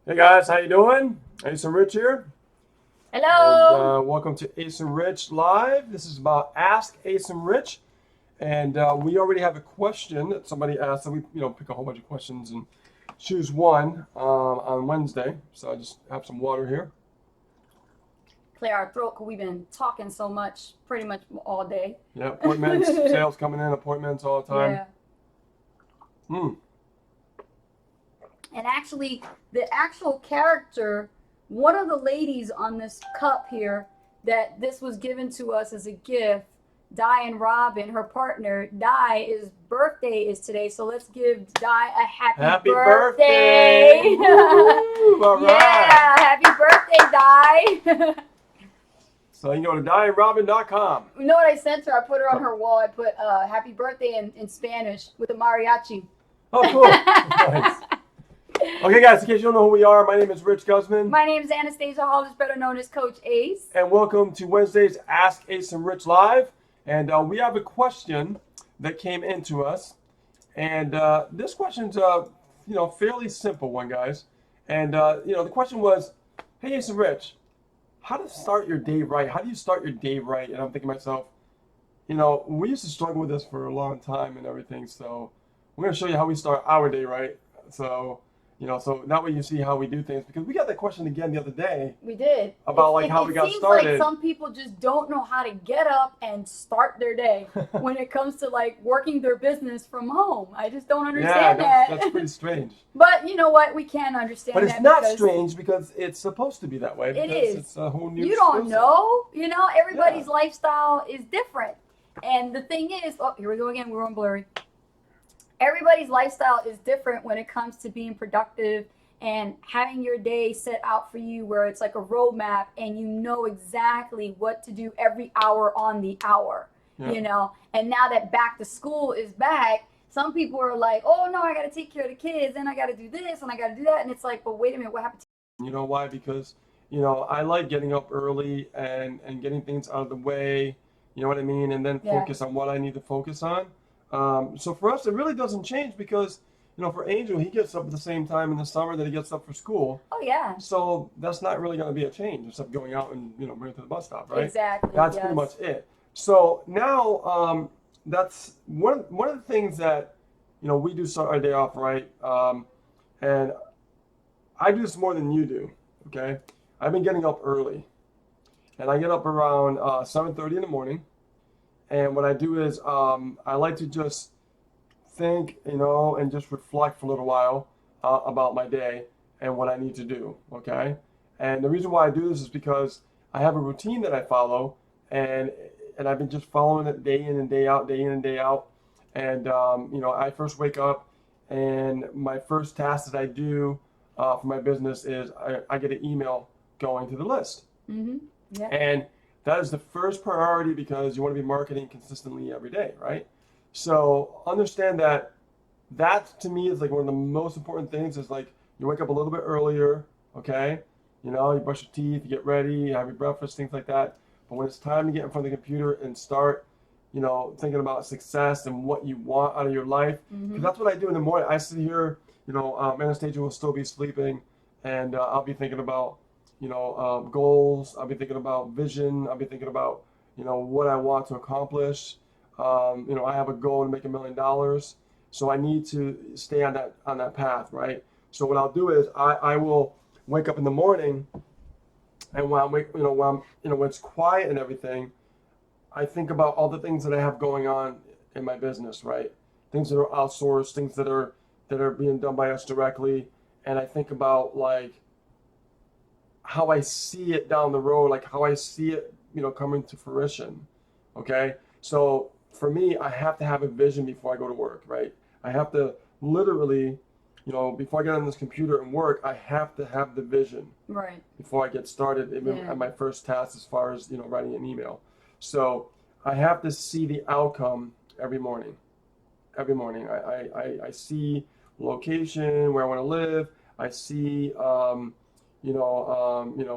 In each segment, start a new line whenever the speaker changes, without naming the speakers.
Hey guys, how you doing? Ace and Rich here, and
Hello.
welcome to Ace and Rich Live. This is about Ask Ace and Rich, and we already have a question that somebody asked. So we, pick a whole bunch of questions and choose one on Wednesday. So I just have some water here.
Clear our throat because we've been talking so much pretty much all day.
Yeah, appointments, sales coming in, appointments all the time.
Yeah.
Hmm.
And actually, the actual character, one of the ladies on this cup here, that this was given to us as a gift, Di and Robin, her partner, Di's birthday is today. So let's give Di a happy
Happy birthday!
birthday.
Woo! All right.
Yeah, happy birthday, Di.
So you can go to DianeRobin.com.
You know what I sent her? I put her on her wall. I put happy birthday in Spanish with a mariachi.
Oh, cool. Nice. Okay, guys, in case you don't know who we are, my name is Rich Guzman.
My name is Anastasia Hollis, better known as Coach Ace.
And welcome to Wednesday's Ask Ace and Rich Live. And we have a question that came into us. And this question's fairly simple one, guys. And the question was, hey Ace and Rich, how to start your day right? How do you start your day right? And I'm thinking to myself, we used to struggle with this for a long time and everything. So we're going to show you how we start our day right. So that way you see how we do things, because we got that question again the other day
We did.
about how we got started.
It seems like some people just don't know how to get up and start their day when it comes to like working their business from home. I just don't understand that.
That's pretty strange.
But you know what? We can understand
But
that.
it's not strange because it's supposed to be that way.
It
Because
is.
It's a whole new.
You don't know. Everybody's
Yeah.
lifestyle is different. And the thing is, oh, here we go again. We're on blurry. Everybody's lifestyle is different when it comes to being productive and having your day set out for you, where it's like a roadmap and you know exactly what to do every hour on the hour.
Yeah.
And now that back to school is back, some people are like, oh no, I got to take care of the kids and I got to do this and I got to do that. And it's like, but wait a minute, what happened to
You know why? Because I like getting up early and getting things out of the way. You know what I mean? And then
Yeah.
focus on what I need to focus on. So for us, it really doesn't change because for Angel, he gets up at the same time in the summer that he gets up for school.
Oh yeah.
So that's not really going to be a change except going out and bring it to the bus stop, right?
Exactly.
That's
yes.
pretty much it. So now that's one of the things that we do start our day off right, and I do this more than you do. Okay, I've been getting up early, and I get up around 7:30 in the morning. And what I do is I like to just think, and just reflect for a little while about my day and what I need to do. Okay. And the reason why I do this is because I have a routine that I follow, and I've been just following it day in and day out, day in and day out. And I first wake up, and my first task that I do for my business is I get an email going to the list.
Mm-hmm. Yeah.
And that is the first priority because you want to be marketing consistently every day, right? So understand that to me is like one of the most important things is like you wake up a little bit earlier, okay? You brush your teeth, you get ready, you have your breakfast, things like that. But when it's time to get in front of the computer and start, thinking about success and what you want out of your life, because that's what I do in the morning. I sit here, Anastasia will still be sleeping, and I'll be thinking about goals. I'll be thinking about vision. I'll be thinking about, what I want to accomplish. I have a goal to make $1 million. So I need to stay on that path, right? So what I'll do is I will wake up in the morning, and when it's quiet and everything, I think about all the things that I have going on in my business, right? Things that are outsourced, things that are being done by us directly, and I think about like how I see it down the road, like how I see it, coming to fruition. Okay. So for me, I have to have a vision before I go to work, right? I have to literally, before I get on this computer and work, I have to have the vision
Right.
before I get started even
Yeah.
at my first task as far as, writing an email. So I have to see the outcome every morning. Every morning, I see location where I want to live. I see,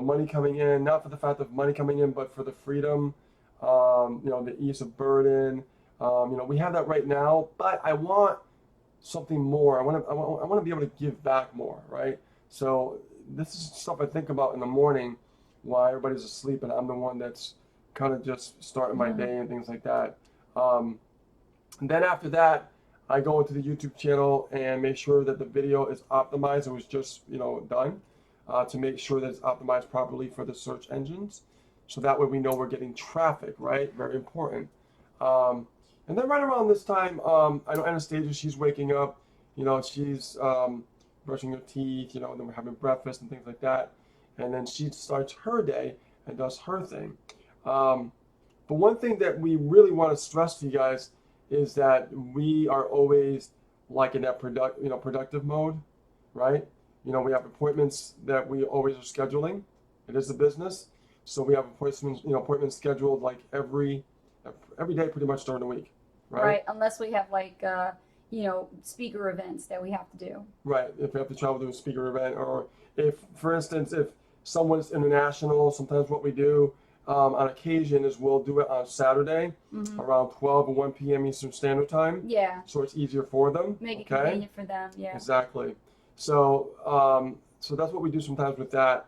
money coming in, not for the fact of money coming in, but for the freedom, the ease of burden. We have that right now, but I want something more. I want to be able to give back more, right? So this is stuff I think about in the morning while everybody's asleep, and I'm the one that's kind of just starting my day and things like that. Um, and then after that, I go into the YouTube channel and make sure that the video is optimized. It was just, done to make sure that it's optimized properly for the search engines. So that way we know we're getting traffic, right? Very important. And then right around this time, I know Anastasia, she's waking up, she's brushing her teeth, and then we're having breakfast and things like that. And then she starts her day and does her thing. But one thing that we really want to stress to you guys is that we are always like in that productive mode, right? We have appointments that we always are scheduling. It is a business, so we have appointments scheduled like every day, pretty much during the week, right?
Right, unless we have like speaker events that we have to do.
Right, if we have to travel to a speaker event, or if, for instance, if someone's international, sometimes what we do on occasion is we'll do it on Saturday around 12 or 1 p.m. Eastern Standard Time.
Yeah.
So it's easier for them.
Make it convenient for them. Yeah.
Exactly. So so that's what we do sometimes with that.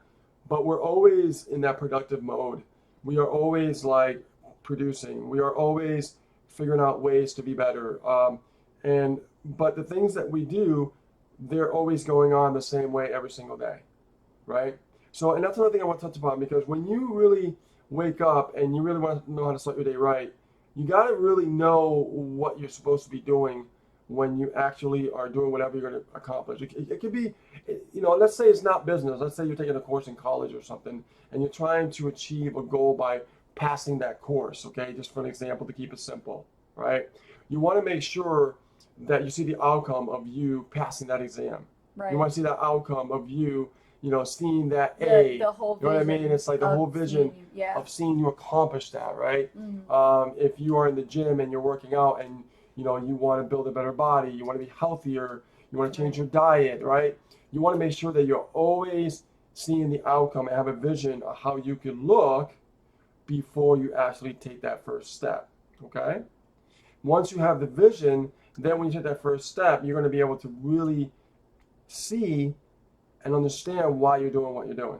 But we're always in that productive mode. We are always like producing. We are always figuring out ways to be better. But the things that we do, they're always going on the same way every single day, right? So, and that's another thing I want to touch upon, because when you really wake up and you really want to know how to start your day right, you got to really know what you're supposed to be doing when you actually are doing whatever you're going to accomplish. It could be, let's say it's not business. Let's say you're taking a course in college or something, and you're trying to achieve a goal by passing that course, okay? Just for an example, to keep it simple, right? You want to make sure that you see the outcome of you passing that exam.
Right.
You want to see the outcome of you, seeing that A.
The whole
you know what I
vision
mean? It's like the whole vision of seeing you accomplish that, right? If you are in the gym and you're working out and you want to build a better body, you want to be healthier, you want to change your diet, right? You want to make sure that you're always seeing the outcome and have a vision of how you can look before you actually take that first step, okay? Once you have the vision, then when you take that first step, you're going to be able to really see and understand why you're doing what you're doing,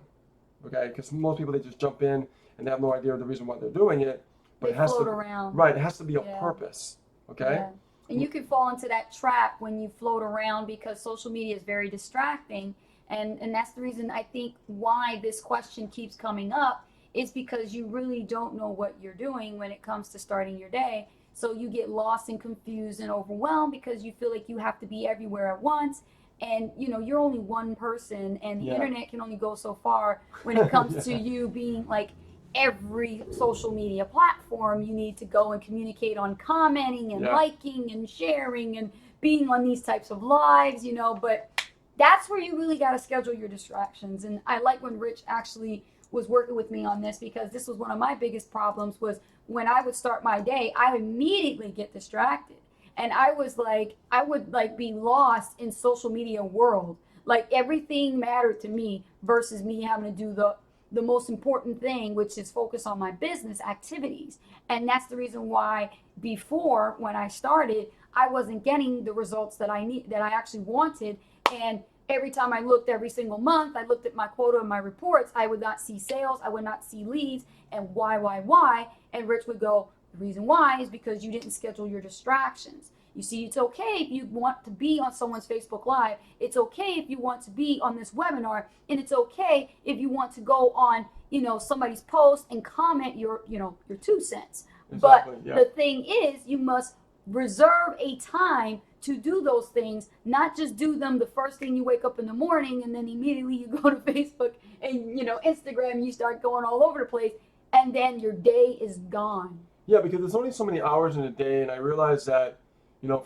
okay? Because most people, they just jump in and they have no idea the reason why they're doing it. But
they
it has
float
to,
around.
Right, it has to be a purpose, okay?
Yeah. And you can fall into that trap when you float around, because social media is very distracting. And that's the reason I think why this question keeps coming up, is because you really don't know what you're doing when it comes to starting your day. So you get lost and confused and overwhelmed because you feel like you have to be everywhere at once. And you're only one person, and the internet can only go so far when it comes to you being like every social media platform. You need to go and communicate on commenting and liking and sharing and being on these types of lives, but that's where you really got to schedule your distractions. And I like when Rich actually was working with me on this, because this was one of my biggest problems. Was when I would start my day, I immediately get distracted. And I would be lost in social media world. Like everything mattered to me versus me having to do the most important thing, which is focus on my business activities. And that's the reason why before, when I started, I wasn't getting the results that I actually wanted. And every time I looked every single month, I looked at my quota and my reports, I would not see sales, I would not see leads, and why? And Rich would go, the reason why is because you didn't schedule your distractions. You see, it's okay if you want to be on someone's Facebook Live. It's okay if you want to be on this webinar. And it's okay if you want to go on, somebody's post and comment your 2 cents. Exactly, but the thing is, you must reserve a time to do those things, not just do them the first thing you wake up in the morning and then immediately you go to Facebook and, Instagram, you start going all over the place, and then your day is gone.
Yeah, because there's only so many hours in a day, and I realize that,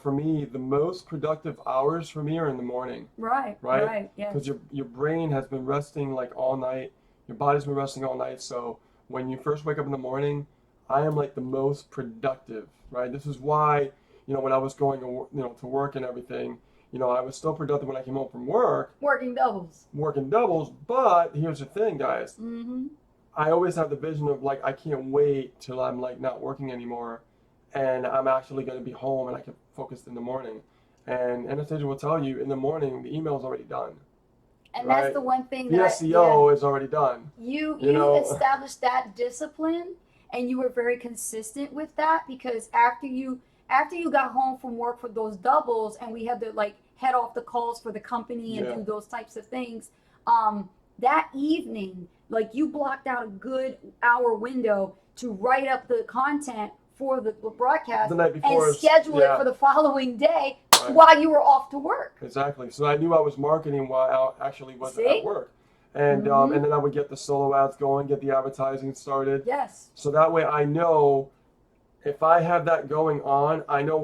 for me, the most productive hours for me are in the morning.
Right, yeah.
Because your brain has been resting like all night, your body's been resting all night, so when you first wake up in the morning, I am like the most productive, right? This is why, when I was going, to work and everything, I was still productive when I came home from work.
Working doubles,
but here's the thing, guys.
Mm-hmm.
I always have the vision of like, I can't wait till I'm like not working anymore and I'm actually going to be home and I can focus in the morning. And Anastasia will tell you, in the morning, the email is already done.
And
right?
that's the one thing
The
that
SEO is already done.
you
know?
established that discipline, and you were very consistent with that, because after you got home from work for those doubles, and we had to like head off the calls for the company and
Yeah.
do those types of things, that evening, like, you blocked out a good hour window to write up the content for the broadcast
The night before,
and schedule
yeah.
it for the following day
Right.
while you were off to work.
Exactly. So I knew I was marketing while I actually was
See?
at work. And and then I would get the solo ads going, get the advertising started.
Yes.
So that way I know if I have that going on, I know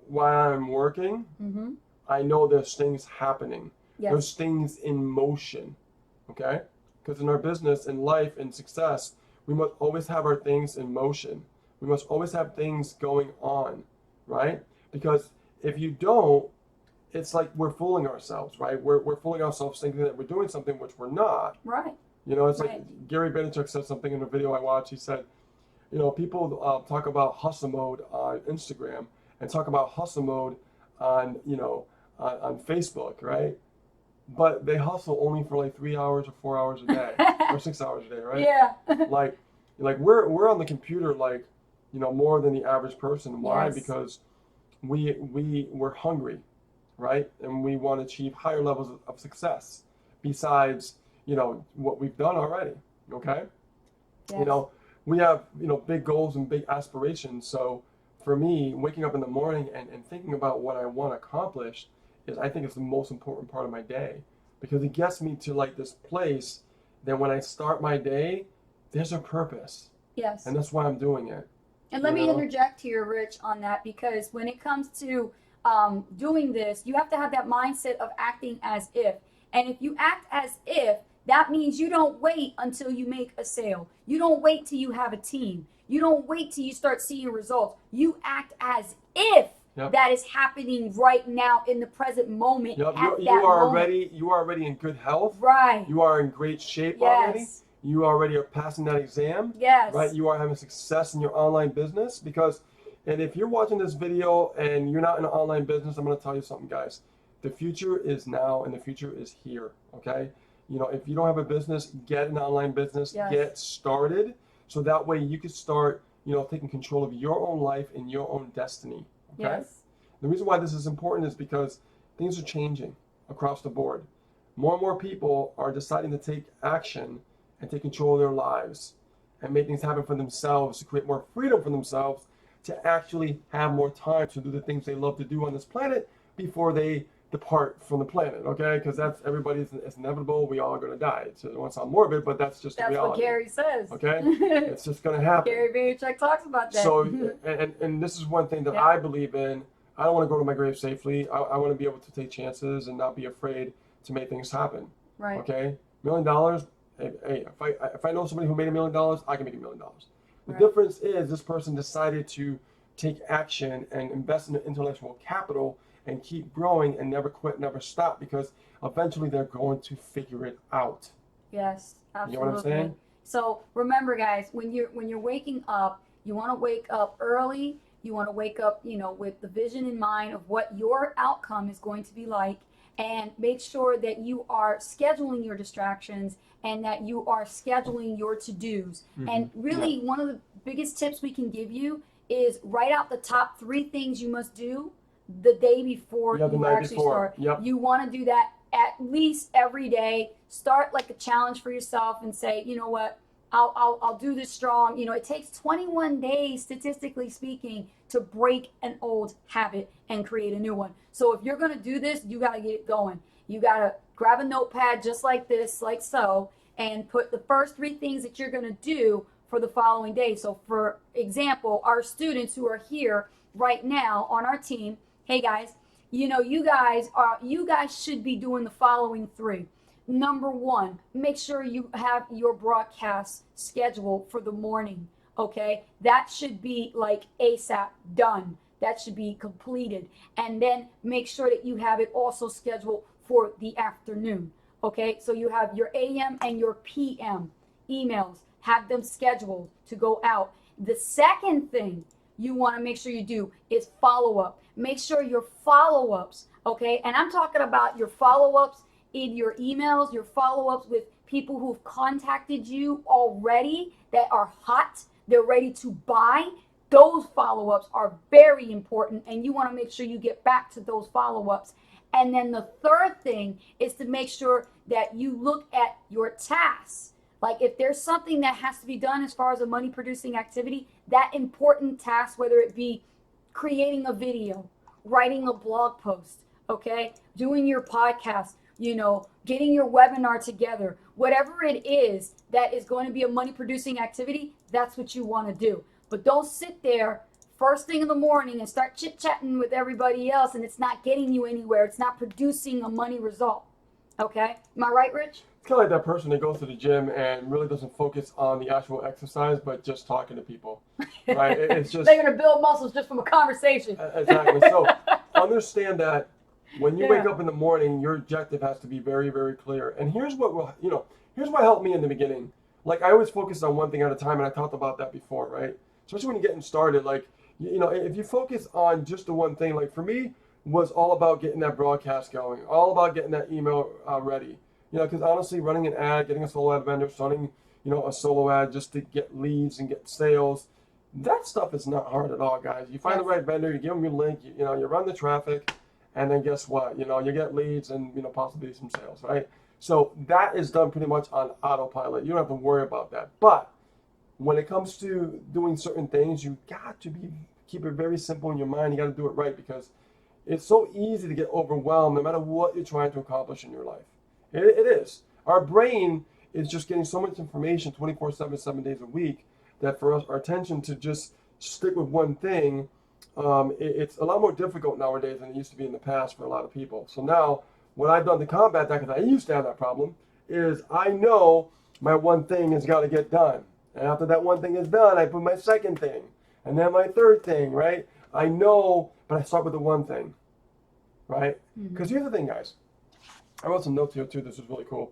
why I'm working.
Mm-hmm.
I know there's things happening.
Yes.
There's things in motion. Okay? Because in our business, in life, in success, we must always have our things in motion. We must always have things going on, right? Because if you don't, it's like we're fooling ourselves, right? We're fooling ourselves thinking that we're doing something which we're not.
Right.
You know, it's
Right.
like Gary Vaynerchuk said something in a video I watched. He said, you know, people talk about hustle mode on Instagram and talk about hustle mode on, on Facebook, right? But they hustle only for like 3 hours or 4 hours a day or 6 hours a day, right?
Yeah.
like we're on the computer like, more than the average person. Why?
Yes.
Because we're hungry, right? And we want to achieve higher levels of success besides, what we've done already. Okay?
Yes.
We have, big goals and big aspirations. So for me, waking up in the morning and thinking about what I want to accomplish I think it's the most important part of my day, because it gets me to like this place that when I start my day, there's a purpose.
Yes.
And that's why I'm doing it.
And let me interject here, Rich, on that, because when it comes to doing this, you have to have that mindset of acting as if. And if you act as if, that means you don't wait until you make a sale. You don't wait till you have a team. You don't wait till you start seeing results. You act as if that is happening right now in the present moment.
Yep.
At
You
that
are
moment.
already in good health.
Right.
You are in great shape already. You already are passing that exam.
Yes.
Right. You are having success in your online business and if you're watching this video and you're not in an online business, I'm going to tell you something, guys. The future is now and the future is here. Okay. If you don't have a business, get an online business, get started. So that way you can start, taking control of your own life and your own destiny. Okay?
Yes.
The reason why this is important is because things are changing across the board. More and more people are deciding to take action and take control of their lives and make things happen for themselves, to create more freedom for themselves, to actually have more time to do the things they love to do on this planet before they depart from the planet, okay? Because it's inevitable. We all are going to die. So I don't want to sound morbid, but that's just the reality.
That's what Gary says.
Okay? It's just going to happen.
Gary Vaynerchuk talks about that.
So, and this is one thing that I believe in. I don't want to go to my grave safely. I want to be able to take chances and not be afraid to make things happen.
Right.
Okay? $1 million. Hey, if I know somebody who made $1 million, I can make $1 million. The difference is this person decided to take action and invest in the intellectual capital and keep growing and never quit, never stop, because eventually they're going to figure it out.
Yes, absolutely.
You know what I'm saying?
So remember, guys, when you're waking up, you want to wake up early. You want to wake up, with the vision in mind of what your outcome is going to be like, and make sure that you are scheduling your distractions and that you are scheduling your to-dos. Mm-hmm. And really, one of the biggest tips we can give you is write out the top 3 things you must do the day before you actually start.
Yep.
You want to do that at least every day. Start like a challenge for yourself and say, you know what, I'll do this strong. It takes 21 days, statistically speaking, to break an old habit and create a new one. So if you're going to do this, you got to get it going. You got to grab a notepad just like this, like so, and put the first 3 things that you're going to do for the following day. So for example, our students who are here right now on our team, hey guys, you guys should be doing the following 3. Number 1, make sure you have your broadcast scheduled for the morning. Okay, that should be like ASAP done. That should be completed. And then make sure that you have it also scheduled for the afternoon. Okay, so you have your AM and your PM emails. Have them scheduled to go out. The second thing you want to make sure you do is follow up. Make sure your follow-ups, okay? And I'm talking about your follow-ups in your emails, your follow-ups with people who've contacted you already that are hot, they're ready to buy. Those follow-ups are very important, and you want to make sure you get back to those follow-ups. And then the third thing is to make sure that you look at your tasks. Like if there's something that has to be done as far as a money producing activity, that important task, whether it be creating a video, writing a blog post, okay, doing your podcast, getting your webinar together, whatever it is that is going to be a money producing activity, that's what you want to do. But don't sit there first thing in the morning and start chit-chatting with everybody else and it's not getting you anywhere. It's not producing a money result. Okay? Am I right, Rich?
It's kind of like that person that goes to the gym and really doesn't focus on the actual exercise, but just talking to people, right? It's just
they're going to build muscles just from a conversation.
Exactly. So understand that when you wake up in the morning, your objective has to be very, very clear. And here's what here's what helped me in the beginning. Like I always focused on one thing at a time, and I talked about that before, right? Especially when you're getting started, like if you focus on just the one thing, like for me, was all about getting that broadcast going, all about getting that email ready. Because honestly, running an ad, getting a solo ad vendor, starting, a solo ad just to get leads and get sales, that stuff is not hard at all, guys. You find the right vendor, you give them your link, you run the traffic, and then guess what? You get leads and, possibly some sales, right? So that is done pretty much on autopilot. You don't have to worry about that. But when it comes to doing certain things, you got to keep it very simple in your mind. You got to do it right because it's so easy to get overwhelmed no matter what you're trying to accomplish in your life. It is. Our brain is just getting so much information 24/7, 7 days a week that for us, our attention to just stick with one thing, it's a lot more difficult nowadays than it used to be in the past for a lot of people. So now what I've done to combat that, because I used to have that problem, is I know my one thing has got to get done. And after that one thing is done, I put my second thing and then my third thing, right? I know, but I start with the one thing, right? Because here's the thing, guys. I wrote some notes here too. This is really cool.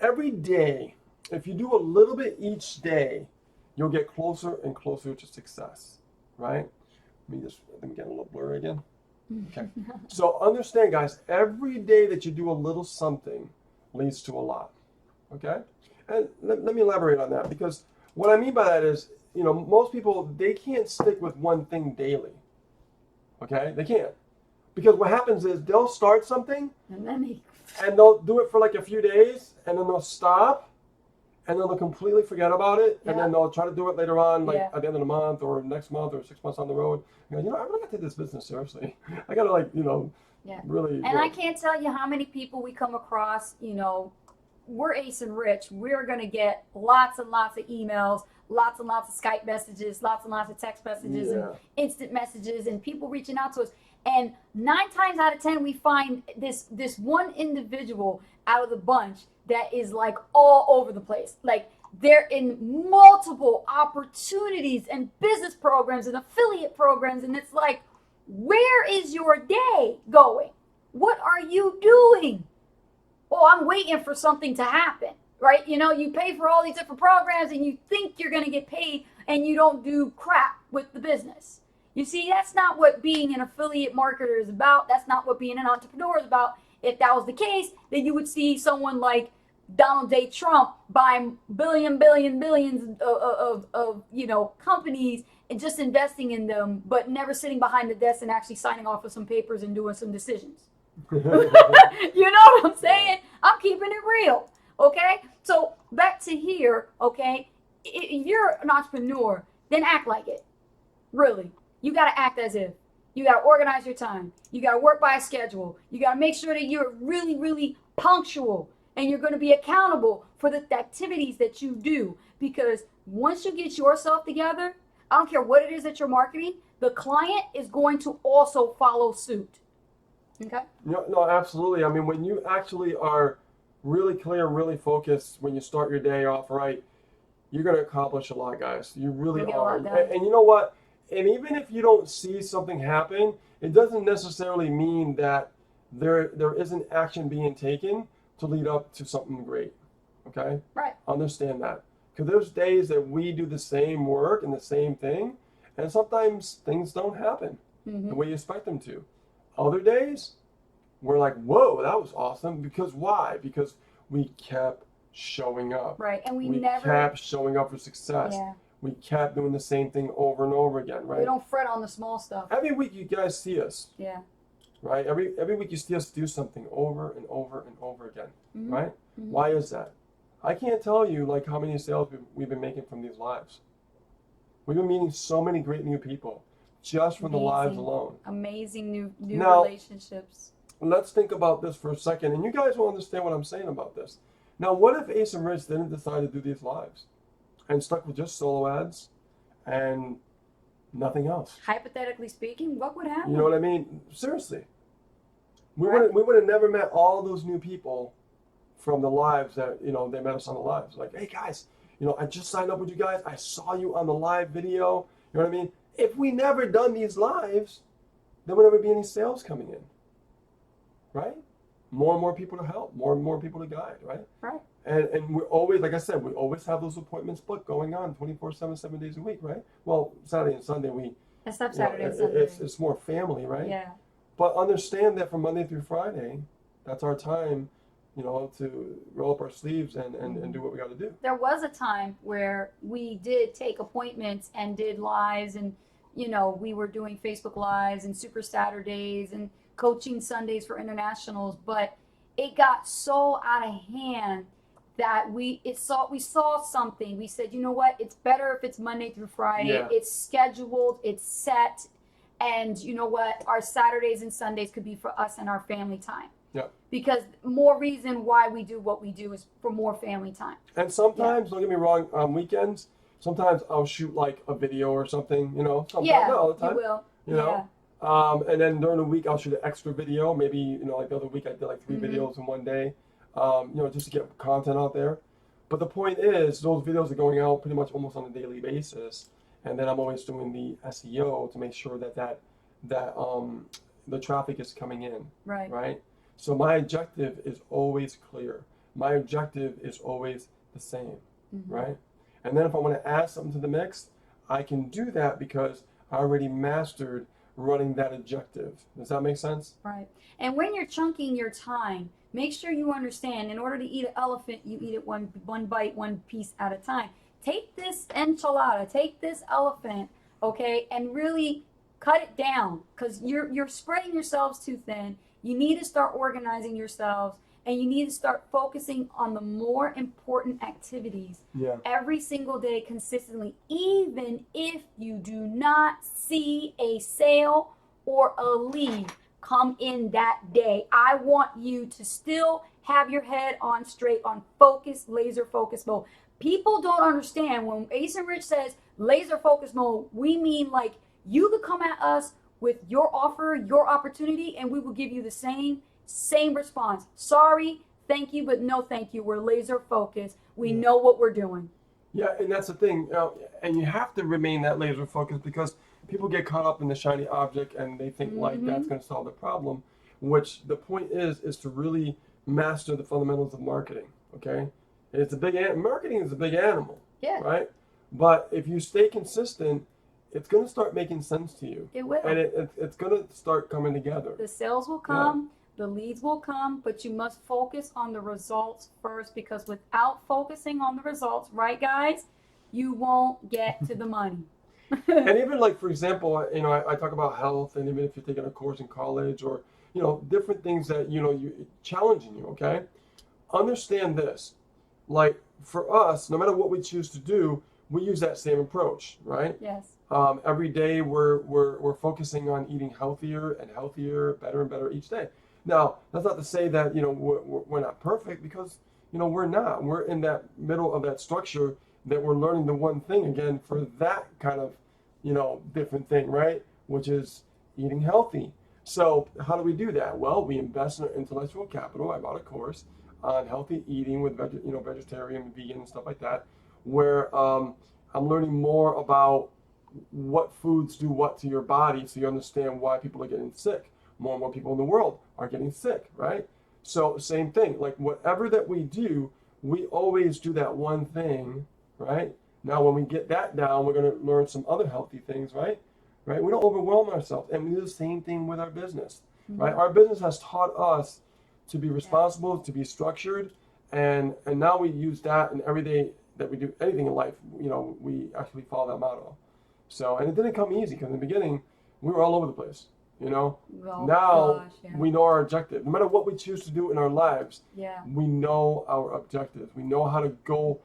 Every day, if you do a little bit each day, you'll get closer and closer to success, right? Let me get a little blurry again. Okay. So understand, guys, every day that you do a little something leads to a lot, okay? And let me elaborate on that, because what I mean by that is, most people, they can't stick with one thing daily, okay? They can't. Because what happens is they'll start something and they'll do it for like a few days and then they'll stop and then they'll completely forget about it and then they'll try to do it later on, like at the end of the month or next month or 6 months on the road. I really got to take this business seriously. I got to really.
And I can't tell you how many people we come across, we're Ace and Rich. We're going to get lots and lots of emails, lots and lots of Skype messages, lots and lots of text messages and instant messages and people reaching out to us. And 9 times out of 10, we find this one individual out of the bunch that is like all over the place. Like they're in multiple opportunities and business programs and affiliate programs. And it's like, where is your day going? What are you doing? Well, I'm waiting for something to happen, right? You pay for all these different programs and you think you're going to get paid and you don't do crap with the business. You see, that's not what being an affiliate marketer is about. That's not what being an entrepreneur is about. If that was the case, then you would see someone like Donald J. Trump buying billions of companies and just investing in them, but never sitting behind the desk and actually signing off with some papers and doing some decisions. You know what I'm saying? I'm keeping it real. Okay? So back to here, okay? If you're an entrepreneur, then act like it. Really. You got to act as if. You got to organize your time. You got to work by a schedule. You got to make sure that you're really, really punctual and you're going to be accountable for the activities that you do. Because once you get yourself together, I don't care what it is that you're marketing, the client is going to also follow suit. Okay?
No, absolutely. I mean, when you actually are really clear, really focused, when you start your day off right, you're going to accomplish a lot, guys. You really are. And you know what? And even if you don't see something happen, it doesn't necessarily mean that there isn't action being taken to lead up to something great. Okay?
Right.
Understand that. Because there's days that we do the same work and the same thing, and sometimes things don't happen the way you expect them to. Other days, we're like, whoa, that was awesome. Because why? Because we kept showing up.
Right. And we
We
never,
kept showing up for success.
yeah,
We kept doing the same thing over and over again,
we
right?
don't fret on the small stuff.
Every week you guys see us,
Yeah.
right? Every week you see us do something over and over and over again,
Mhm.
right?
Mhm.
Why is that? I can't tell you like how many sales we've been making from these lives. We've been meeting so many great new people just from the lives
Amazing.
alone.
Amazing new
Now-
relationships.
Let's think about this for a second, and you guys will understand what I'm saying about this. Now, what if Ace and Rich didn't decide to do these lives and stuck with just solo ads and nothing else?
Hypothetically speaking, what would happen?
You know what I mean? Seriously,
Right.
we would have never met all those new people from the lives that they met us on the lives. Like, hey guys, I just signed up with you guys. I saw you on the live video. You know what I mean? If we never done these lives, there would never be any sales coming in, right? More and more people to help, more and more people to guide, right?
Right.
And we're always, like I said, we always have those appointments booked going on 24/7, 7 days a week, right? Well, Saturday and Sunday
Except Saturday and Sunday.
it's more family, right?
Yeah.
But understand that from Monday through Friday, that's our time, to roll up our sleeves and do what we got to do.
There was a time where we did take appointments and did lives, and we were doing Facebook lives and Super Saturdays and coaching Sundays for internationals, but it got so out of hand that we saw something. We said, you know what? It's better if it's Monday through Friday.
Yeah.
It's scheduled, it's set, and you know what? Our Saturdays and Sundays could be for us and our family time.
Yeah.
Because more reason why we do what we do is for more family time.
And sometimes, don't get me wrong, on weekends, sometimes I'll shoot like a video or something, sometimes,
Yeah,
not all the time,
you will.
you know. And then during the week, I'll shoot an extra video. Maybe, like the other week, I did like 3
Mhm.
videos in one day, just to get content out there. But the point is, those videos are going out pretty much almost on a daily basis. And then I'm always doing the SEO to make sure that the traffic is coming in,
Right.
right? So my objective is always clear. My objective is always the same,
Mhm.
right? And then if I want to add something to the mix, I can do that because I already mastered running that objective. Does that make sense?
Right. And when you're chunking your time, make sure you understand in order to eat an elephant, you eat it one bite, one piece at a time. Take this enchilada, take this elephant, okay, and really cut it down because you're spreading yourselves too thin. You need to start organizing yourselves and you need to start focusing on the more important activities
Yeah.
every single day consistently, even if you do not see a sale or a lead come in that day. I want you to still have your head on straight, on focus, laser focus mode. People don't understand when Ace and Rich says laser focus mode, we mean like you could come at us with your offer, your opportunity, and we will give you the same response. Sorry, thank you, but no thank you. We're laser focused. We know what we're doing.
Yeah, and that's the thing. And you have to remain that laser focused because people get caught up in the shiny object and they think like that's going to solve the problem, which the point is to really master the fundamentals of marketing, okay? It's a marketing is a big animal,
Yeah,
right? But if you stay consistent, it's going to start making sense to you.
it will.
And it's going to start coming together.
The sales will come, the leads will come, but you must focus on the results first because without focusing on the results, right, guys, you won't get to the money.
And even like, for example, I talk about health, and even if you're taking a course in college or, different things that, you challenging you, okay? Understand this. Like for us, no matter what we choose to do, we use that same approach, right?
Yes.
Every day we're focusing on eating healthier and healthier, better and better each day. Now, that's not to say that, we're not perfect because, we're not. We're in that middle of that structure that we're learning the one thing again for that kind of, different thing, right? Which is eating healthy. So how do we do that? Well, we invest in our intellectual capital. I bought a course on healthy eating with, vegetarian, vegan, and stuff like that, where I'm learning more about what foods do what to your body so you understand why people are getting sick. More and more people in the world are getting sick, right? So same thing, like whatever that we do, we always do that one thing, right? Now when we get that down, we're going to learn some other healthy things, right? We don't overwhelm ourselves. And we do the same thing with our business. right? Our business has taught us to be responsible, to be structured, and now we use that in every day that we do anything in life. We actually follow that model. So, and it didn't come easy because in the beginning we were all over the place.
Oh,
Now
gosh, yeah.
we know our objective. No matter what we choose to do in our lives,
Yeah.
we know our objectives. We know how to go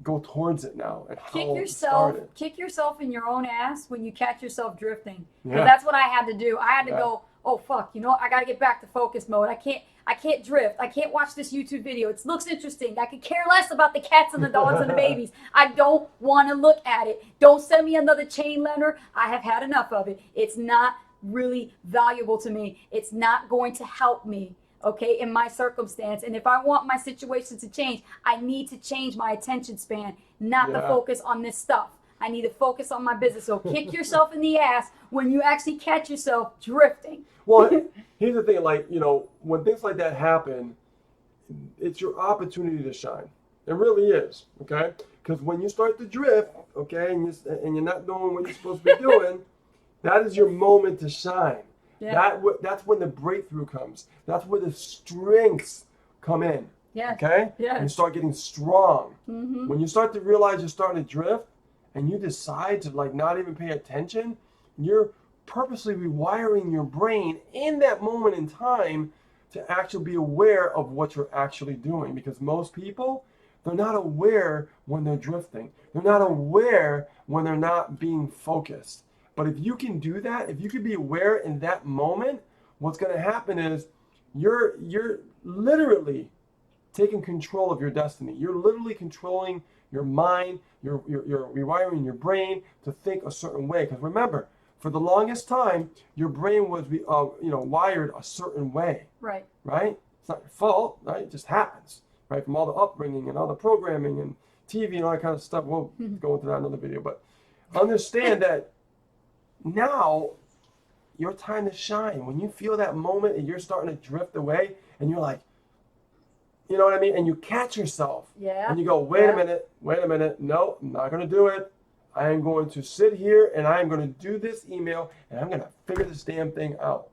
towards it now and how to start it.
Kick yourself in your own ass when you catch yourself drifting. Because
Yeah.
that's what I had to do. I had to
Yeah.
go, oh fuck, I gotta get back to focus mode. I can't drift. I can't watch this YouTube video. It looks interesting. I could care less about the cats and the dogs and the babies. I don't want to look at it. Don't send me another chain letter. I have had enough of it. It's not really valuable to me. It's not going to help me, okay, in my circumstance. And if I want my situation to change, I need to change my attention span, not to
Yeah.
focus on this stuff. I need to focus on my business. So kick yourself in the ass when you actually catch yourself drifting.
Well, here's the thing, when things like that happen, it's your opportunity to shine. It really is, okay? Because when you start to drift, okay, and you're not doing what you're supposed to be doing, that is your moment to shine.
Yeah.
That's when the breakthrough comes. That's where the strengths come in,
Yes.
okay?
Yes.
And you start getting strong.
Mm-hmm.
When you start to realize you're starting to drift and you decide to not even pay attention, you're purposely rewiring your brain in that moment in time to actually be aware of what you're actually doing. Because most people, they're not aware when they're drifting. They're not aware when they're not being focused. But if you can do that, if you can be aware in that moment, what's going to happen is you're literally taking control of your destiny. You're literally controlling your mind. You're rewiring your brain to think a certain way. Because remember, for the longest time, your brain was wired a certain way.
Right.
Right? It's not your fault. Right? It just happens. Right? From all the upbringing and all the programming and TV and all that kind of stuff. We'll go into that in another video. But understand that now your time to shine. When you feel that moment and you're starting to drift away and you're like, you know what I mean? And you catch yourself.
Yeah.
And you go, wait
Yeah.
a minute. No, I'm not going to do it. I am going to sit here and I am going to do this email and I'm going to figure this damn thing out.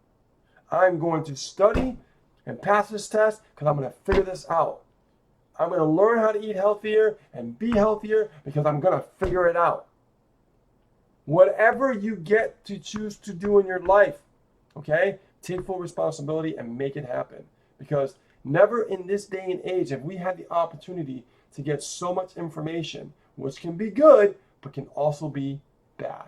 I'm going to study and pass this test because I'm going to figure this out. I'm going to learn how to eat healthier and be healthier because I'm going to figure it out. Whatever you get to choose to do in your life, okay, take full responsibility and make it happen. Because never in this day and age have we had the opportunity to get so much information, which can be good, but can also be bad,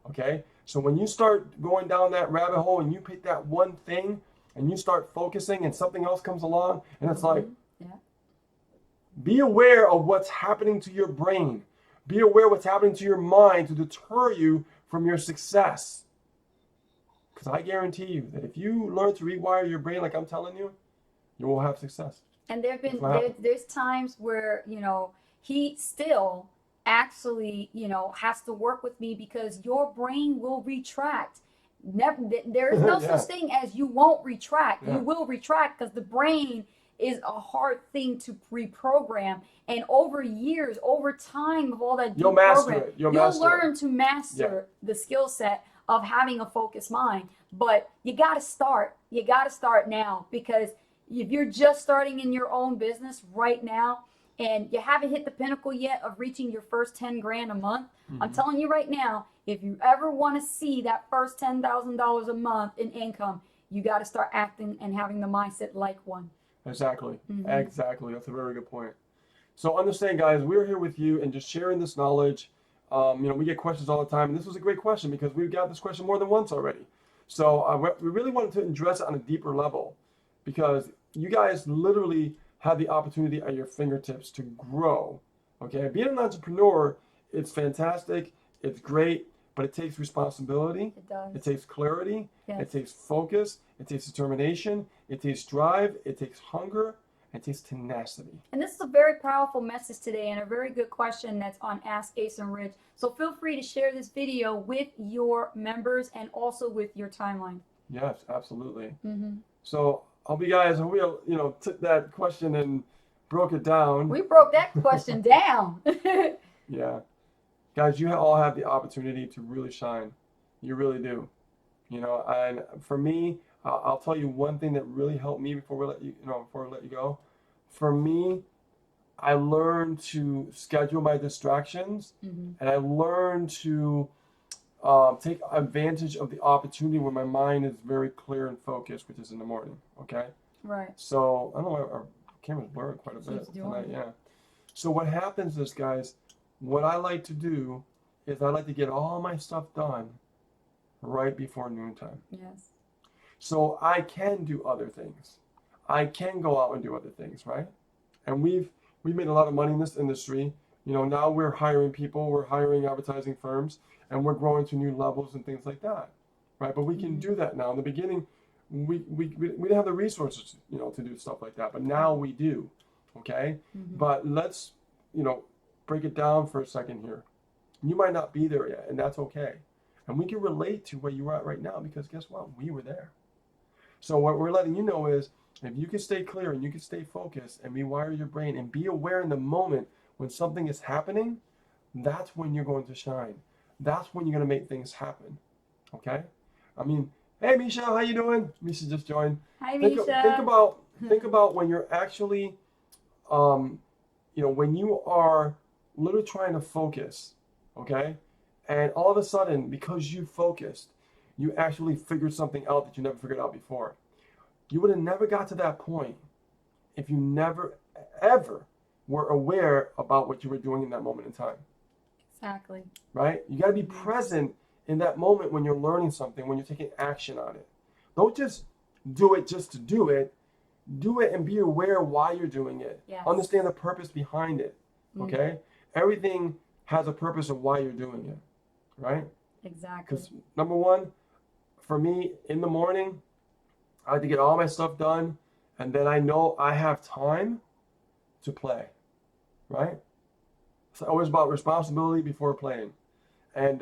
okay? So when you start going down that rabbit hole and you pick that one thing and you start focusing and something else comes along and it's like,
Yeah.
be aware of what's happening to your brain. Be aware of what's happening to your mind to deter you from your success. Because I guarantee you that if you learn to rewire your brain like I'm telling you, you will have success.
And
That's what happens.
there's times where, he still actually, has to work with me because your brain will retract. There is no
Yeah.
such thing as you won't retract.
Yeah.
You will retract because the brain is a hard thing to reprogram. And over years, over time of all that
You'll master
deprogram,
it. You'll master it.
learn to master the skill set of having a focused mind. But you got to start. You got to start now, because if you're just starting in your own business right now and you haven't hit the pinnacle yet of reaching your first 10 grand a month, I'm telling you right now, if you ever want to see that first $10,000 a month in income, you got to start acting and having the mindset like one.
Exactly. Exactly. That's a very good point. So understand, guys, we're here with you and just sharing this knowledge. We get questions all the time, and this was a great question because we've got this question more than once already. So we really wanted to address it on a deeper level because you guys literally have the opportunity at your fingertips to grow. Okay, being an entrepreneur, it's fantastic, it's great, but it takes responsibility.
It does.
It takes clarity.
Yes.
It takes focus. It takes determination. It takes drive. It takes hunger. It takes tenacity.
And this is a very powerful message today and a very good question that's on Ask Ace and Rich. So feel free to share this video with your members and also with your timeline.
Yes, absolutely.
Mm-hmm.
So I hope you guys, took that question and broke it down.
We broke that question down.
Yeah. Guys, you all have the opportunity to really shine. You really do. And for me, I'll tell you one thing that really helped me before before we let you go. For me, I learned to schedule my distractions,
Hmm.
and I learned to take advantage of the opportunity when my mind is very clear and focused, which is in the morning. Okay.
Right.
So I don't know, our camera's blurring quite a
Keeps
bit
doing
tonight.
it.
Yeah. So what happens is, guys, what I like to do is I like to get all my stuff done right before noontime.
Yes.
So I can do other things. I can go out and do other things, right? And we've made a lot of money in this industry. You know, now we're hiring people, we're hiring advertising firms, and we're growing to new levels and things like that, right? But we can
Mhm.
do that now. In the beginning, we didn't have the resources, to do stuff like that, but now we do, okay?
Hmm.
But let's, break it down for a second here. You might not be there yet, and that's okay. And we can relate to where you're at right now because guess what? We were there. So what we're letting you know is if you can stay clear and you can stay focused and rewire your brain and be aware in the moment when something is happening, that's when you're going to shine. That's when you're going to make things happen. Okay? I mean, hey Misha, how you doing? Misha just joined.
Hi,
Think
Misha.
about when you're actually um, when you are literally trying to focus, okay? And all of a sudden, because you focused, you actually figured something out that you never figured out before. You would have never got to that point if you never, ever were aware about what you were doing in that moment in time,
Exactly.
right? You got to be
Yes.
present in that moment when you're learning something, when you're taking action on it. Don't just do it just to do it. Do it and be aware why you're doing it.
Yes.
Understand the purpose behind it. Okay? Everything has a purpose of why you're doing it, right?
Exactly.
Because number one, for me, in the morning, I like to get all my stuff done, and then I know I have time to play, right? It's always about responsibility before playing, and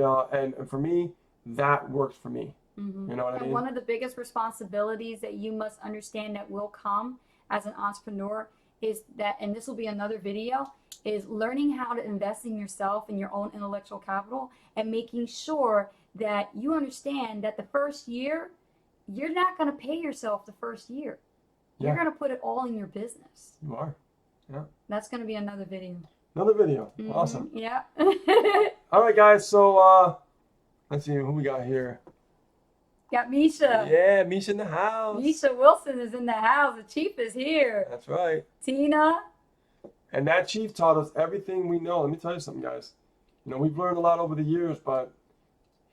for me, that works for me.
Hmm.
You know what I
And
mean?
one of the biggest responsibilities that you must understand that will come as an entrepreneur is that, and this will be another video, is learning how to invest in yourself and your own intellectual capital and making sure that you understand that the first year, you're not going to pay yourself the first year. You're
Yeah,
going to put it all in your business.
you are. Yeah.
That's going to be another video.
Another video.
Mhm.
Awesome.
Yeah.
All right, guys. So let's see who we got here.
Got Misha.
Yeah, Misha in the house.
Misha Wilson is in the house. The chief is here.
That's right.
Tina.
And that chief taught us everything we know. Let me tell you something, guys. We've learned a lot over the years, but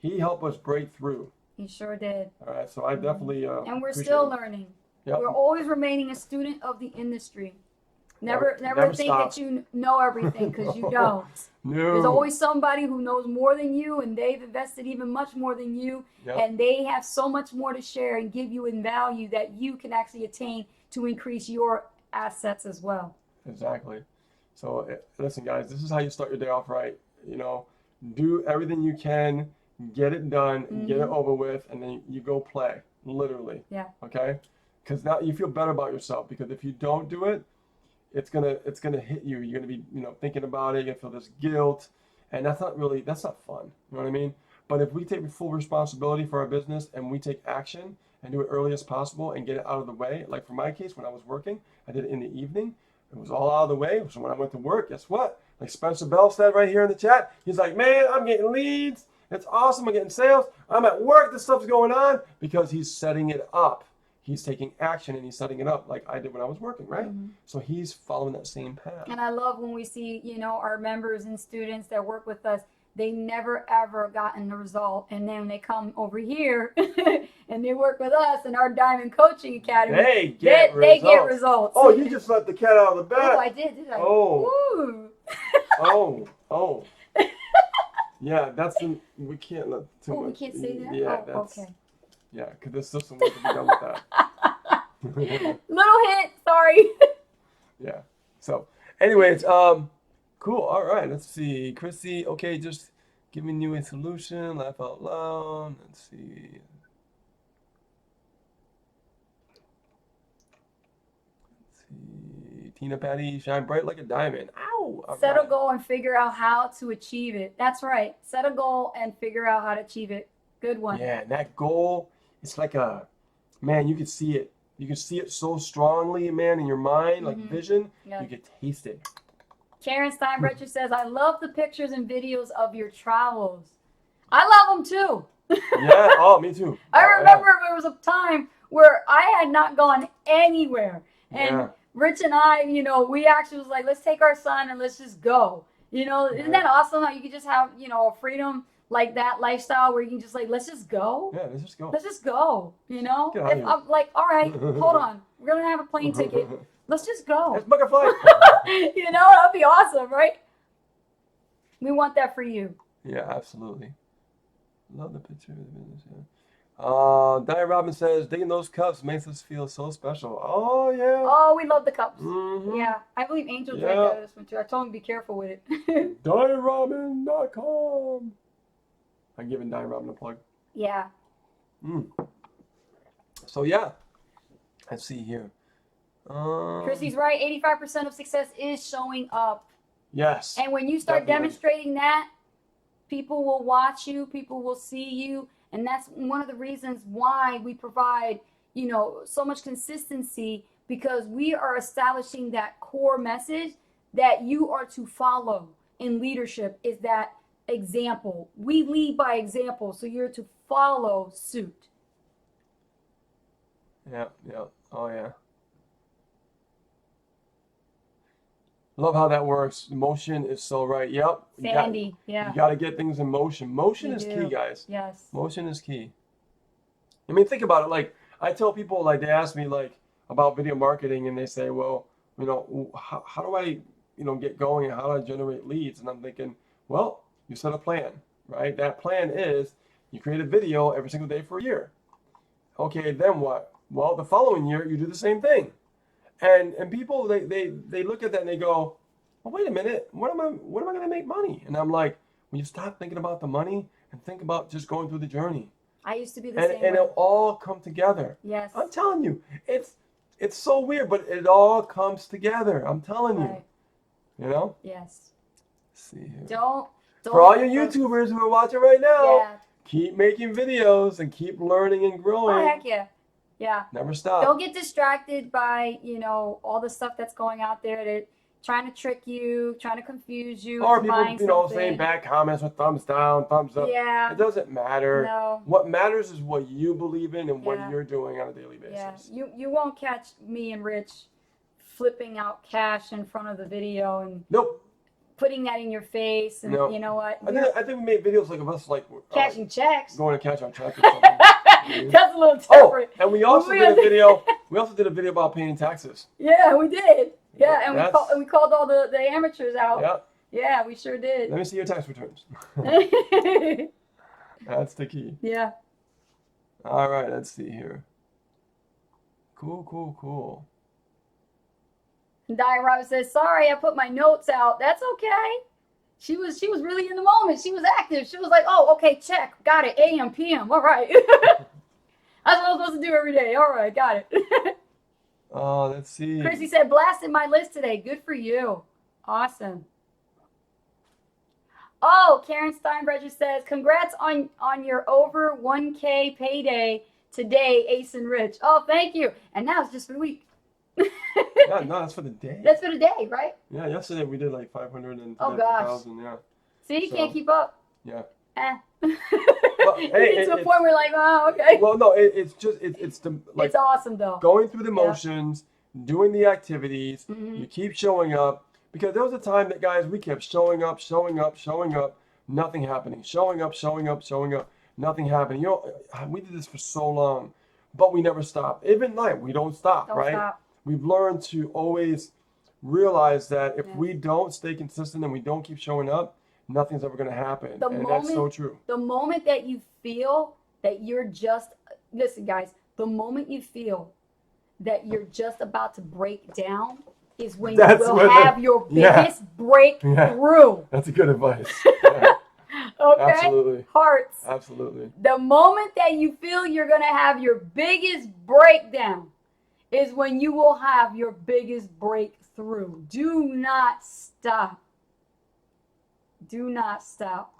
he helped us break through.
He sure did.
All right, so I definitely
And we're
appreciate
still
it.
learning.
Yep.
We're always remaining a student of the industry. Never
Never
think
stop.
that you know everything because you don't.
No.
There's always somebody who knows more than you, and they've invested even much more than you,
Yep.
and they have so much more to share and give you in value that you can actually attain to increase your assets as well.
Exactly. So listen, guys, this is how you start your day off right. Do everything you can, get it done, get it over with, and then you go play, literally.
Yeah.
Okay? Because now you feel better about yourself. Because if you don't do it, it's gonna hit you. You're gonna be thinking about it. You're gonna feel this guilt, and that's not fun. You know what I mean? But if we take full responsibility for our business and we take action and do it early as possible and get it out of the way, like for my case, when I was working, I did it in the evening. It was all out of the way. So when I went to work, guess what? Like Spencer Bell said right here in the chat, he's like, man, I'm getting leads. It's awesome. I'm getting sales. I'm at work. This stuff's going on because he's setting it up. He's taking action and he's setting it up like I did when I was working, right? So he's following that same path.
And I love when we see, our members and students that work with us, they never ever gotten the result. And then they come over here and they work with us in our Diamond Coaching Academy.
They get
results.
Oh, you just let the cat out of the bag.
Oh, I did I?
Oh.
Ooh.
Oh. Yeah, we can't let too much.
We can't say that?
Yeah,
oh,
that's
okay.
Yeah, because there's still some work to be done with that.
Little hint, sorry.
Yeah. So, anyways, cool. All right. Let's see. Chrissy, okay, just giving you a solution. Laugh out loud. Let's see. Tina Patty, shine bright like a diamond. Ow! All
Set a
right.
goal and figure out how to achieve it. That's right. Set a goal and figure out how to achieve it. Good one.
Yeah, and that goal, it's like man, you could see it. You can see it so strongly, man, in your mind, like vision.
Yeah.
You could taste it.
Karen Steinbrecher says, I love the pictures and videos of your travels. I love them too.
Yeah. Oh, me too.
I
Yeah.
remember there was a time where I had not gone anywhere. And
Yeah.
Rich and I, you know, we actually was like, let's take our son and let's just go. You know, isn't that awesome how you can just have, you know, a freedom like that lifestyle where you can just like, let's just go.
Yeah. Let's just go.
Let's just go, you know?
Get out of
If
here.
I'm like, all right, hold on. We're going to have a plane ticket. Let's just go.
Let's book a flight.
You know, that'd be awesome, right? We want that for you.
Yeah, absolutely. Love the picture of the business. Yeah. Diane Robbins says, digging those cups makes us feel so special. Oh yeah.
Oh, we love the cups.
Mhm.
Yeah, I believe Angel drank
Yeah.
out of this one too. I told him to be careful with it.
DianeRobin.com. I'm giving Diane Robin a plug.
Yeah.
So yeah, let's see here.
Chrissy's right. 85% of success is showing up.
Yes.
And when you start
Definitely.
demonstrating that, people will watch you, people will see you. And that's one of the reasons why we provide, you know, so much consistency, because we are establishing that core message that you are to follow in leadership, is that example. We lead by example, so you're to follow suit.
Yeah, yeah. Oh yeah. Love how that works. Motion is so right. Yep.
Sandy, yeah.
You got to get things in motion. Motion
You
is
do.
key, guys.
Yes.
Motion is key. I mean, think about it. Like, I tell people, like, they ask me, like, about video marketing, and they say, well, you know, how do I, you know, get going, and how do I generate leads? And I'm thinking, well, you set a plan, right? That plan is you create a video every single day for a year. Okay, then what? Well, the following year, you do the same thing. And people, they look at that and they go, well, wait a minute, what am I going to make money? And I'm like, when you stop thinking about the money and think about just going through the journey.
I used to be the
And
same way.
it'll all come together.
Yes.
I'm telling you, it's so weird, but it all comes together. I'm telling you.
Right.
You know?
Yes.
Let's see here.
Don't.
For all you YouTubers who are watching right now,
Yeah.
keep making videos and keep learning and
Oh,
growing.
heck yeah. Yeah.
Never stop.
Don't get distracted by, you know, all the stuff that's going out there that trying to trick you, trying to confuse you.
Or
into
people,
buying
you know,
something.
saying bad comments with thumbs down, thumbs up.
Yeah.
It doesn't matter.
No.
What matters is what you believe in and what
Yeah.
you're doing on a daily
Yeah.
basis.
You won't catch me and Rich flipping out cash in front of the video and
Nope.
putting that in your face. And
No.
you know what?
I think we made videos like of us like
Cashing checks.
going to cash our check or something.
That's a little
Oh,
different.
and we also did a video. We also did a video about paying taxes.
Yeah, we did. Yeah, and
That's-
we called all the amateurs out.
Yeah.
Yeah, we sure did.
Let me see your tax returns. That's the key.
Yeah.
All right, let's see here. Cool.
Diane Roberts says, "Sorry, I put my notes out." That's okay. She was really in the moment. She was active. She was like, "Oh, okay, check, got it. AM, PM. All right." That's what I'm supposed to do every day. All right, got it.
Let's see.
Chrissy said, "Blasted my list today. Good for you. Awesome." Oh, Karen Steinbrecher says, "Congrats on your over 1K payday today, Ace and Rich." Oh, thank you. And now it's just for the week.
No, that's for the day.
That's for the day, right?
Yeah, yesterday we did like 500 and
Oh, gosh.
1,000. Yeah.
See, you
So,
can't keep up.
Yeah.
Eh.
hey,
It's to a point where like, oh, okay.
Well, no, it's just it's the like
It's awesome though.
going through the
Yeah.
motions, doing the activities.
Mhm.
You keep showing up because there was a time that guys we kept showing up, nothing happening. Showing up, nothing happening. You know, we did this for so long, but we never stopped. Even night, we don't stop,
Don't
right?
stop.
We've learned to always realize that if
Yeah.
we don't stay consistent and we don't keep showing up, nothing's ever going to happen.
The
And that's so
moment-
true.
The moment that you feel that you're just, listen guys, the moment you feel that you're just about to break down is when
That's
you will
when
have your
yeah.
biggest breakthrough.
That's a good advice. Yeah,
Okay?
absolutely.
Hearts.
Absolutely.
The moment that you feel you're going to have your biggest breakdown is when you will have your biggest breakthrough. Do not stop. Do not stop.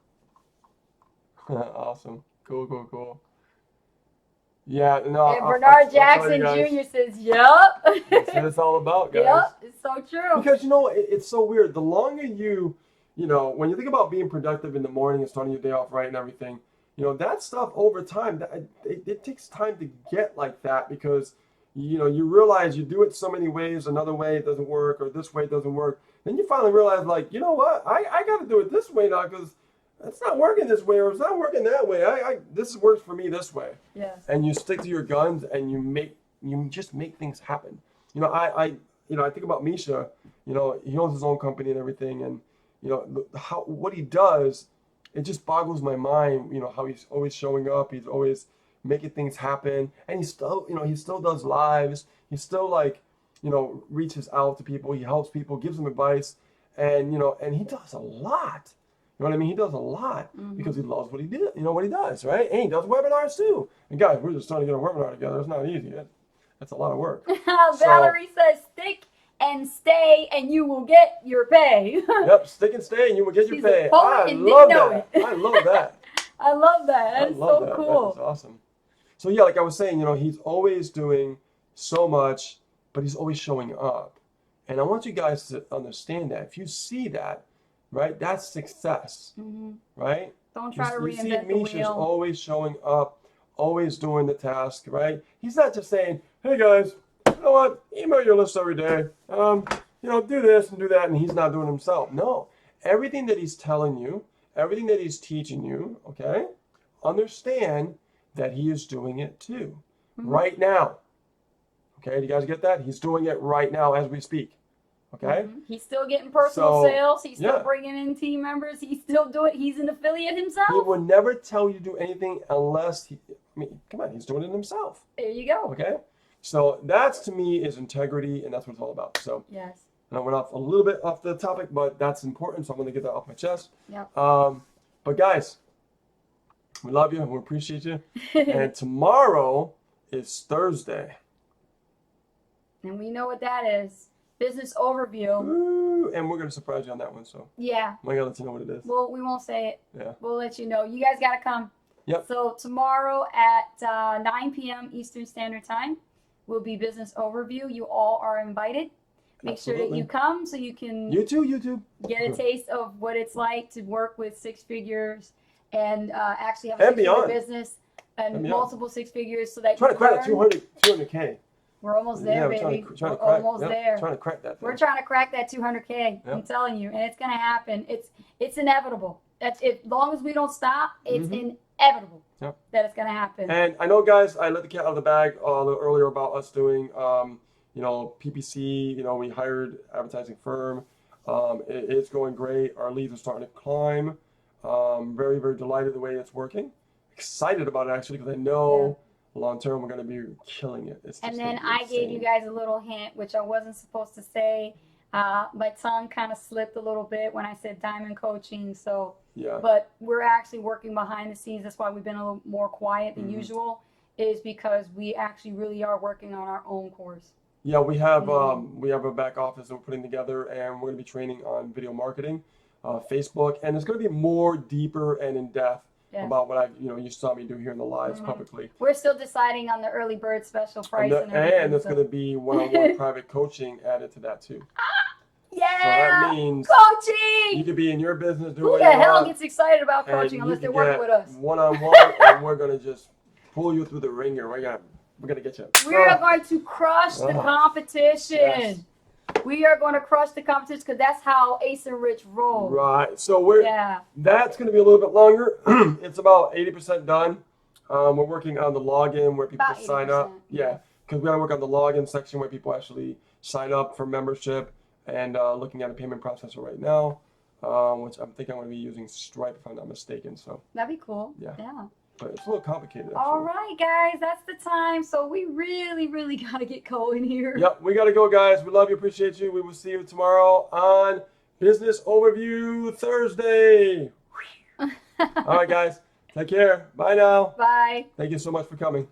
Awesome. Cool. Yeah, no.
And Bernard Jackson
guys,
Jr. says, "Yup."
that's what it's all about, guys.
Yep, it's so true.
Because it's so weird. The longer when you think about being productive in the morning and starting your day off right and everything, that stuff over time, it takes time to get like that because, you realize you do it so many ways, another way it doesn't work, or this way it doesn't work. Then you finally realize, like, you know what? I got to do it this way now because it's not working this way or it's not working that way. This works for me this way.
Yes.
And you stick to your guns and you just make things happen. I think about Misha, he owns his own company and everything. And, what he does, it just boggles my mind, how he's always showing up. He's always making things happen. And he still does lives. He still reaches out to people. He helps people, gives them advice. And, and he does a lot. You know what I mean? He does a lot because he loves what he did. What he does, right? And he does webinars too. And guys, we're just starting to get a webinar together. It's not easy. That's a lot of work.
Valerie says, "Stick and stay, and you will get your pay."
Yep, stick and stay, and you will get your
She's a
pay.
poet
I
and
love
didn't know
that.
it.
I love that.
I love that. That is so cool.
That is awesome. So yeah, like I was saying, he's always doing so much, but he's always showing up. And I want you guys to understand that. If you see that, right, that's success, right?
Don't try to
You see
reinvent the
Misha's
wheel.
always showing up, always doing the task, right? He's not just saying, "Hey guys, you know what? Email your list every day. Do this and do that," and he's not doing it himself. No, everything that he's telling you, everything that he's teaching you, okay, understand that he is doing it too, right now. Okay, do you guys get that? He's doing it right now as we speak. Okay.
He's still getting personal
So,
sales. He's still
yeah.
bringing in team members. He's still doing. He's an affiliate himself.
He will never tell you to do anything unless come on, he's doing it himself.
There you go.
Okay. So that's to me is integrity, and that's what it's all about. So
Yes.
and I went off a little bit off the topic, but that's important. So I'm going to get that off my chest.
Yep.
But guys, we love you. We appreciate you. And tomorrow is Thursday.
And we know what that is. Business overview.
Ooh, and we're going to surprise you on that one. So
Yeah.
I'm going to let you know what it is.
Well, we won't say it.
Yeah.
We'll let you know. You guys got to come.
Yep.
So tomorrow at 9 p.m. Eastern Standard Time will be business overview. You all are invited. Make sure that
Absolutely.
you come so you can
YouTube.
get a taste of what it's like to work with six figures and actually have
And
a six-figure
beyond.
business and
And beyond.
multiple six figures so that
Trying to
you
crack
learn.
that 200K.
We're almost
Yeah,
there,
we're
baby.
trying to
We're
crack.
almost
Yep,
there.
Trying to crack that thing.
We're trying to crack that 200K.
Yep.
I'm telling you, and it's gonna happen. It's inevitable. That's it. As long as we don't stop, it's inevitable
Yep.
that it's gonna happen.
And I know, guys, I let the cat out of the bag a little earlier about us doing, PPC. We hired advertising firm. It's going great. Our leads are starting to climb. Very, very delighted the way it's working. Excited about it actually because I know long term we're going to be killing it. It's
And
just
then
gonna be
I gave you
insane.
guys a little hint, which I wasn't supposed to say. My tongue kind of slipped a little bit when I said diamond coaching. So,
Yeah.
but we're actually working behind the scenes. That's why we've been a little more quiet than usual, is because we actually really are working on our own course.
Yeah, we have a back office that we're putting together, and we're going to be training on video marketing, Facebook, and it's going to be more deeper and in depth about what you saw me do here in the lives publicly.
We're still deciding on the early bird special price and
And
everything.
there's
so-
going to be one-on-one private coaching added to that too. So
Yeah,
that means you
coaching.
could be in your business doing
Who
what
the
you
hell
want,
gets excited about
and
coaching
you
unless
can
they're working
get
with us?
one-on-one, and we're going to just pull you through the ringer. We're gonna get you.
We are going to crush the competition.
Yes.
We are going to crush the competition because that's how Ace and Rich roll.
Right. So
Yeah.
that's going to be a little bit longer. It's about 80% done. We're working on the login where people
About
sign up.
80%,
Yeah, because we got to work on the login section where people actually sign up for membership, and looking at a payment processor right now, which I'm thinking I'm going to be using Stripe if I'm not mistaken. So,
That'd be cool.
Yeah.
Yeah.
but it's a little complicated. Actually.
All right, guys, that's the time. So we really, really got to get going here.
Yep, we got to go, guys. We love you, appreciate you. We will see you tomorrow on Business Overview Thursday. All right, guys. Take care. Bye now.
Bye.
Thank you so much for coming.